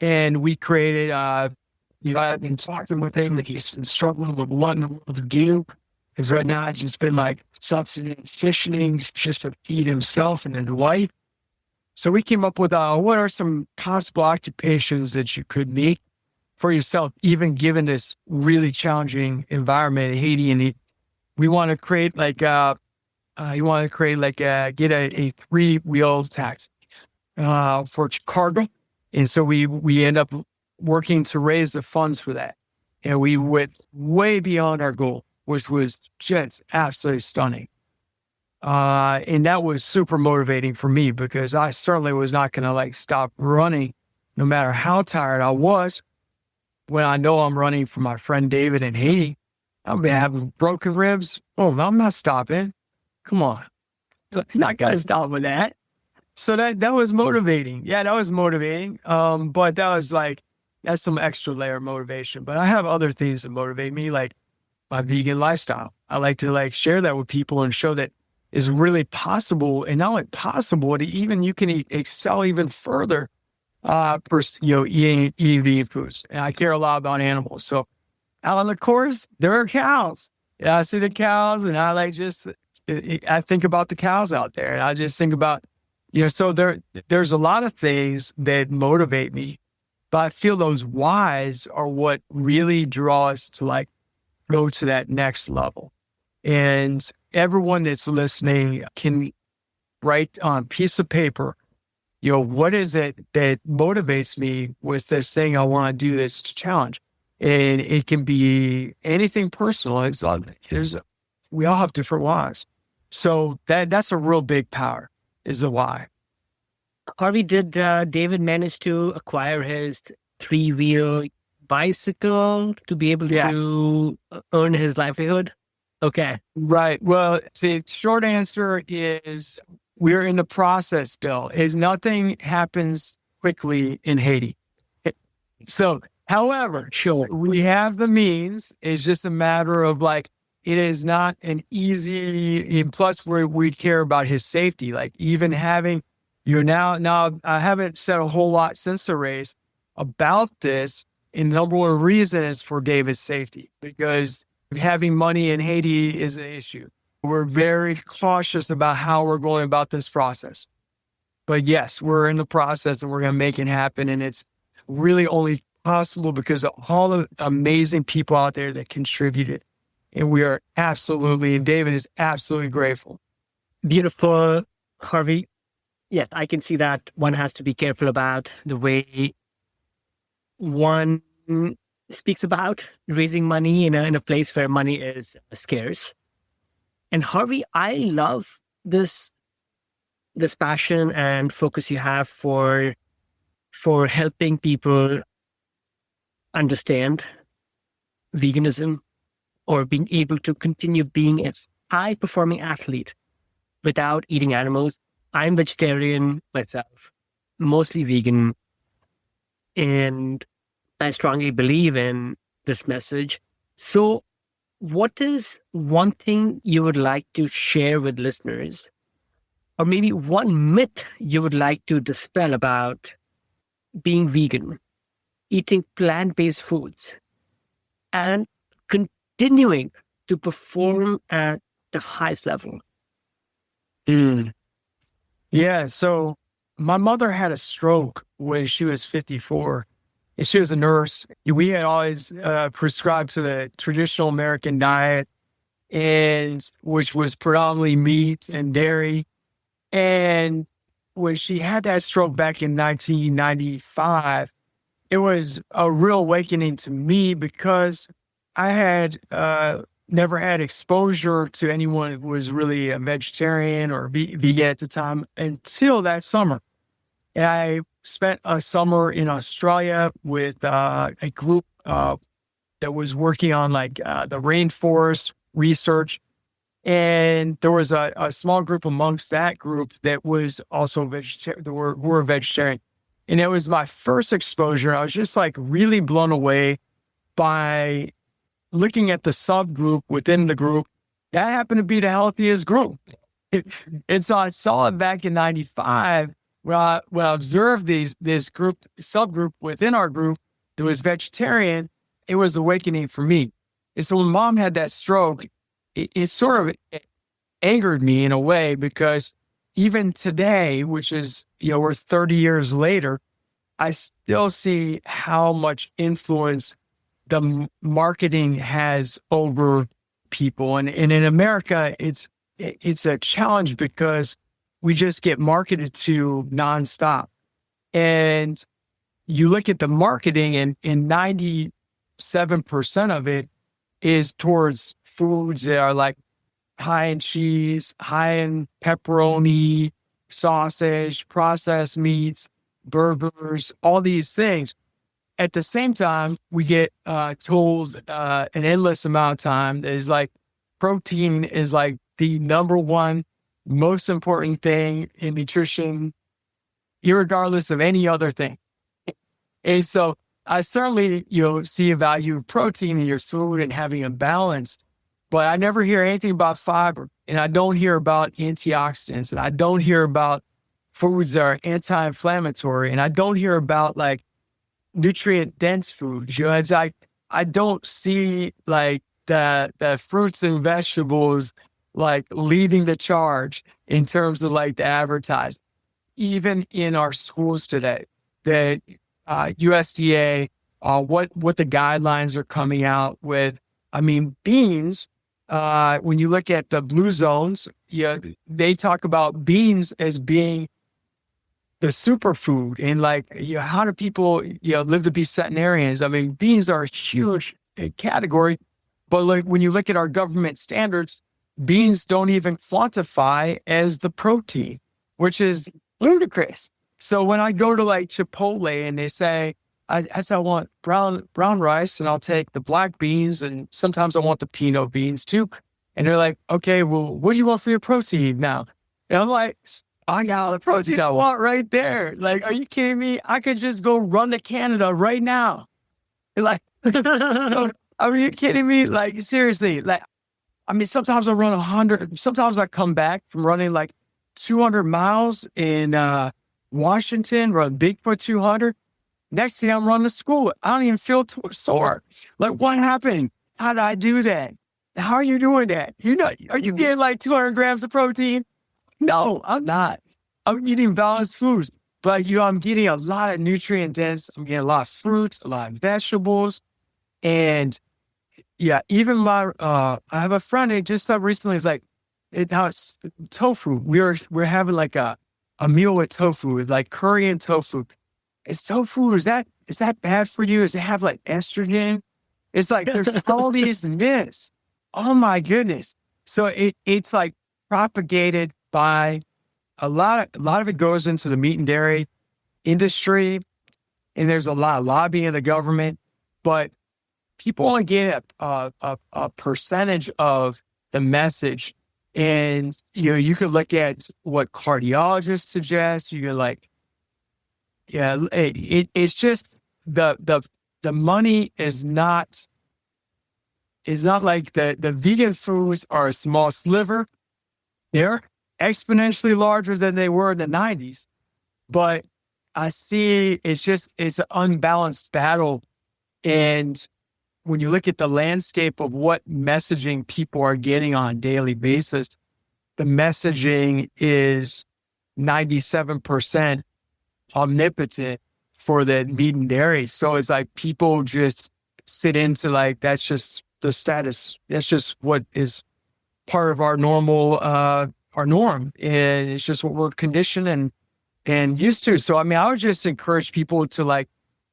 C: And we created, I've been talking with him that he's been struggling with what in the world to do. Because right now it's just been like subsistence just to feed himself and his wife. So we came up with what are some possible occupations that you could make for yourself, even given this really challenging environment in Haiti. And we want to create like get a 3-wheel taxi for cargo. And so we end up working to raise the funds for that. and we went way beyond our goal, which was just absolutely stunning. And that was super motivating for me because I certainly was not going to like stop running no matter how tired I was. When I know I'm running for my friend David in Haiti, I'll be having broken ribs. Oh, I'm not stopping. Come on. Not going to stop with that. So that was motivating. Yeah, that was motivating. But that was like, that's some extra layer of motivation. But I have other things that motivate me, like my vegan lifestyle. I like to like share that with people and show that is really possible, and not only possible, you can excel even further. Eating vegan foods, and I care a lot about animals. So out on the course, there are cows. Yeah, I see the cows, and I like I think about the cows out there, and I just think about, so there's a lot of things that motivate me, but I feel those whys are what really draw us to like go to that next level. And everyone that's listening can write on a piece of paper, what is it that motivates me with this thing I want to do, this challenge? And it can be anything personal. We all have different whys. So that's a real big power, is the why.
D: Harvey, did David manage to acquire his 3-wheel bicycle to be able to earn his livelihood? Okay.
C: Right. Well, the short answer is we're in the process still. Nothing happens quickly in Haiti. So, however, we have the means. It's just a matter of like, it is not an easy, plus we care about his safety. Like even having, now I haven't said a whole lot since the race about this. And the number one reason is for David's safety, because having money in Haiti is an issue. We're very cautious about how we're going about this process. But yes, we're in the process and we're going to make it happen. And it's really only possible because of all the amazing people out there that contributed. And we are absolutely, and David is absolutely grateful.
D: Beautiful, Harvey. Yes, I can see that one has to be careful about the way one speaks about raising money in a place where money is scarce. And Harvey, I love this passion and focus you have for helping people understand veganism or being able to continue being a high-performing athlete without eating animals. I'm vegetarian myself, mostly vegan, and I strongly believe in this message. So what is one thing you would like to share with listeners, or maybe one myth you would like to dispel about being vegan, eating plant-based foods, and continuing to perform at the highest level?
C: Yeah, so my mother had a stroke when she was 54. And she was a nurse. We had always prescribed to the traditional American diet, and which was predominantly meat and dairy. And when she had that stroke back in 1995, it was a real awakening to me because I had never had exposure to anyone who was really a vegetarian or vegan at the time until that summer. And I spent a summer in Australia with a group that was working on like the rainforest research. And there was a small group amongst that group that was also vegetarian, were vegetarian. And it was my first exposure. I was just like really blown away by looking at the subgroup within the group. That happened to be the healthiest group. And so I saw it back in 95 when I observed this subgroup within our group that was vegetarian. It was awakening for me. And so when mom had that stroke, it sort of angered me in a way, because even today, which is, we're 30 years later, I still see how much influence the marketing has over people. And in America, it's a challenge because we just get marketed to nonstop. And you look at the marketing, and in 7% of it is towards foods that are like high in cheese, high in pepperoni, sausage, processed meats, burgers, all these things. At the same time, we get told an endless amount of time that is like protein is like the number one most important thing in nutrition, irregardless of any other thing. And so I certainly, see a value of protein in your food and having a balance, but I never hear anything about fiber, and I don't hear about antioxidants, and I don't hear about foods that are anti-inflammatory, and I don't hear about like nutrient dense foods. It's like I don't see like the fruits and vegetables like leading the charge in terms of like the advertising. Even in our schools today, the USDA, what the guidelines are coming out with. I mean, beans. When you look at the blue zones, they talk about beans as being the superfood, and like, how do people, live to be centenarians? I mean, beans are a huge category, but like when you look at our government standards, beans don't even quantify as the protein, which is ludicrous. So when I go to like Chipotle and they say, I say I want brown rice, and I'll take the black beans, and sometimes I want the pinot beans too. And they're like, okay, well, what do you want for your protein now? And I'm like, I got all the protein I want right there. Like, are you kidding me? I could just go run to Canada right now. Like, so, are you kidding me? Like, seriously, like, I mean, sometimes I run 100, sometimes I come back from running like 200 miles in Washington, run Bigfoot 200. Next thing I'm running to school, I don't even feel sore. Like, what happened? How did I do that? How are you doing that? Are you getting like 200 grams of protein? No, I'm not. I'm eating balanced foods, but I'm getting a lot of nutrient dense. I'm getting a lot of fruits, a lot of vegetables, and even I have a friend who just recently is like, it's tofu. We're having like a meal with tofu, with like curry and tofu. Is tofu, is that bad for you? Does it have like estrogen? It's like there's all these myths. Oh my goodness. So it's like propagated by a lot of it goes into the meat and dairy industry, and there's a lot of lobbying in the government, but people only get a percentage of the message. And you could look at what cardiologists suggest. You could like, it's just the money is not like the vegan foods are a small sliver. They're exponentially larger than they were in the 90s. But I see it's an unbalanced battle. And when you look at the landscape of what messaging people are getting on a daily basis, the messaging is 97% omnipotent for the meat and dairy. So it's like people just sit into like, that's just the status. That's just what is part of our normal, our norm. And it's just what we're conditioned and used to. So, I mean, I would just encourage people to like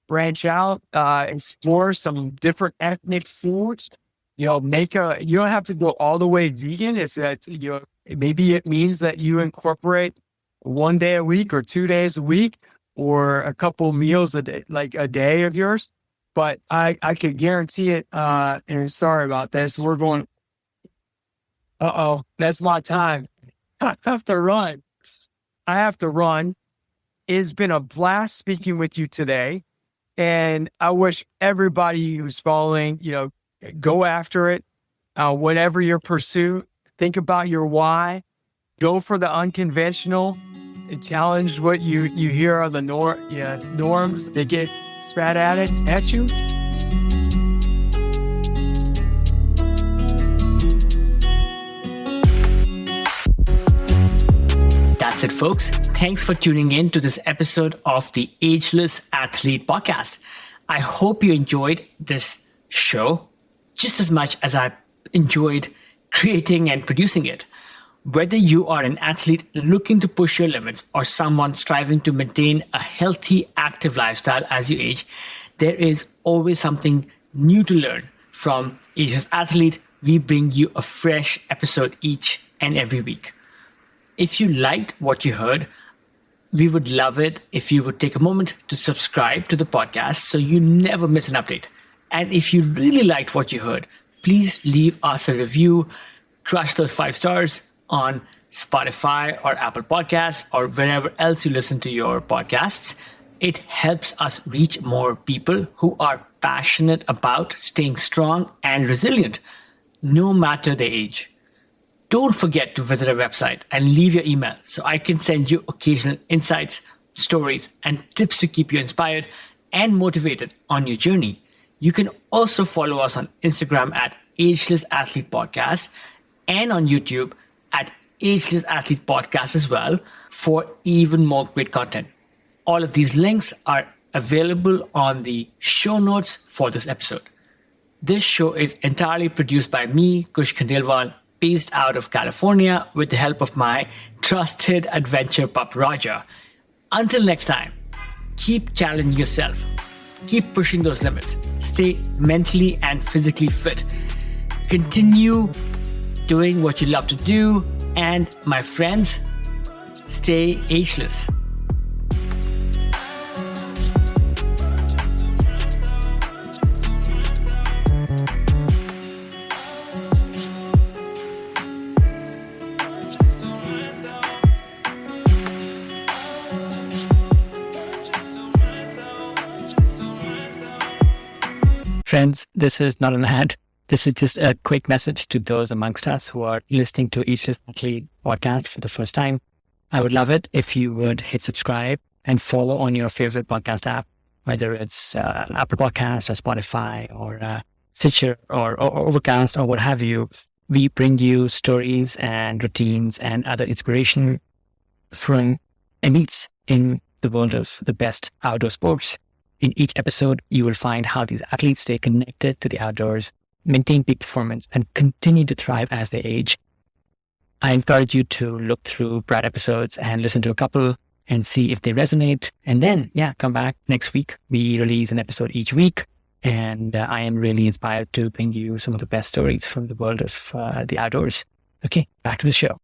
C: branch out, explore some different ethnic foods, you don't have to go all the way vegan. If that, maybe it means that you incorporate 1 day a week or 2 days a week or a couple meals a day, like a day of yours. But I could guarantee it. And sorry about this. We're going, that's my time. I have to run. It's been a blast speaking with you today. And I wish everybody who's following, go after it. Whatever your pursuit, think about your why. Go for the unconventional. And challenge what you hear are the norms that get spat at you.
B: That's it, folks. Thanks for tuning in to this episode of the Ageless Athlete Podcast. I hope you enjoyed this show just as much as I enjoyed creating and producing it. Whether you are an athlete looking to push your limits or someone striving to maintain a healthy, active lifestyle as you age, there is always something new to learn from Ageless Athlete, we bring you a fresh episode each and every week. If you liked what you heard, we would love it if you would take a moment to subscribe to the podcast so you never miss an update. And if you really liked what you heard, please leave us a review, crush those 5 stars on Spotify or Apple Podcasts or wherever else you listen to your podcasts. It helps us reach more people who are passionate about staying strong and resilient, no matter their age. Don't forget to visit our website and leave your email so I can send you occasional insights, stories, and tips to keep you inspired and motivated on your journey. You can also follow us on Instagram at Ageless Athlete Podcast and on YouTube at Ageless Athlete Podcast as well for even more great content. All of these links are available on the show notes for this episode. This show is entirely produced by me, Kush Khandelwal, based out of California with the help of my trusted adventure pup Roger. Until next time, keep challenging yourself. Keep pushing those limits. Stay mentally and physically fit. Continue doing what you love to do. And my friends, stay ageless.
D: Friends, this is not an ad. This is just a quick message to those amongst us who are listening to Ageless Athlete podcast for the first time. I would love it if you would hit subscribe and follow on your favorite podcast app, whether it's Apple Podcast or Spotify or Stitcher or Overcast or what have you. We bring you stories and routines and other inspiration from elites in the world of the best outdoor sports. In each episode, you will find how these athletes stay connected to the outdoors, maintain peak performance, and continue to thrive as they age. I encourage you to look through prior episodes and listen to a couple and see if they resonate. And then, come back next week. We release an episode each week. And I am really inspired to bring you some of the best stories from the world of the outdoors. Okay, back to the show.